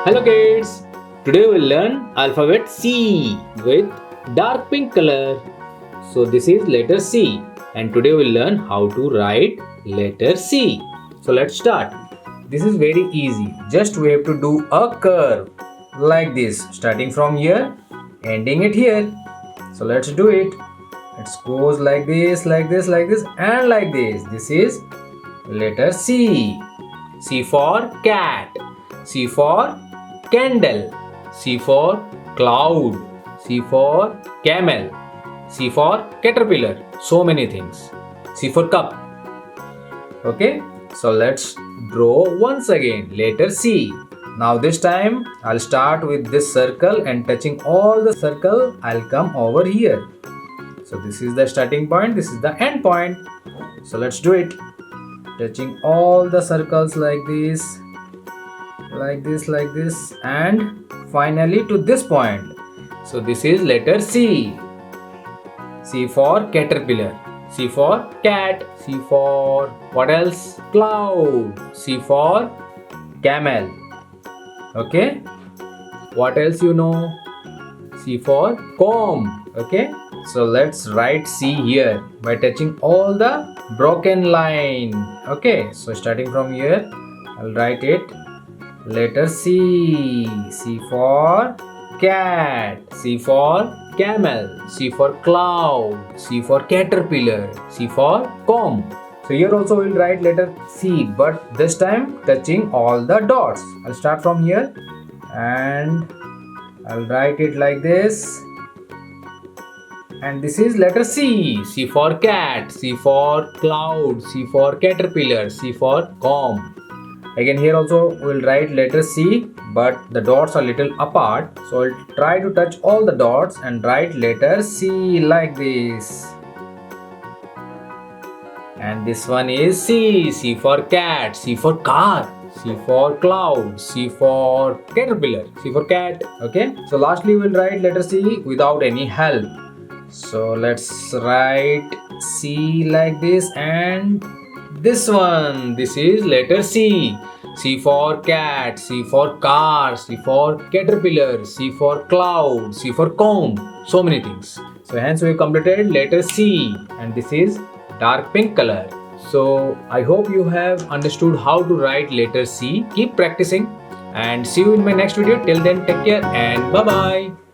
Hello kids! Today we'll learn alphabet C with dark pink color. So this is letter C and today we'll learn how to write letter C. So let's start. This is very easy. Just we have to do a curve like this, starting from here, ending it here. So let's do it. It goes like this, like this, like this, and like this. This is letter C. C for cat. C for candle. C for cloud. C for camel. C for caterpillar. So many things. C for cup. Okay, so let's draw once again. Letter C. Now this time I'll start with this circle and touching all the circle I'll come over here. So this is the starting point, this is the end point. So let's do it. Touching all the circles like this, like this, like this, and finally to this point. So this is letter C. C for caterpillar. C for cat. C for what else? Cloud. C for camel. Okay. What else you know? C for comb. Okay. So let's write C here by touching all the broken line. Okay. So starting from here, I'll write it. Letter C. C for cat. C for camel. C for cloud. C for caterpillar. C for comb. So here also we'll write letter C, but this time touching all the dots. I'll start from here and I'll write it like this. And this is letter C. C for cat. C for cloud. C for caterpillar. C for comb. Again here also we'll write letter C, but the dots are little apart. So I'll try to touch all the dots and write letter C like this. And this one is C. C for cat. C for car. C for cloud. C for caterpillar. C for cat. Okay. So lastly we'll write letter C without any help. So let's write C like this and this one. This is letter C. C for cat. C for car. C for caterpillar. C for cloud. C for comb. So many things. So hence we completed letter C and this is dark pink color. So I hope you have understood how to write letter C. Keep practicing and see you in my next video. Till then, take care and bye bye.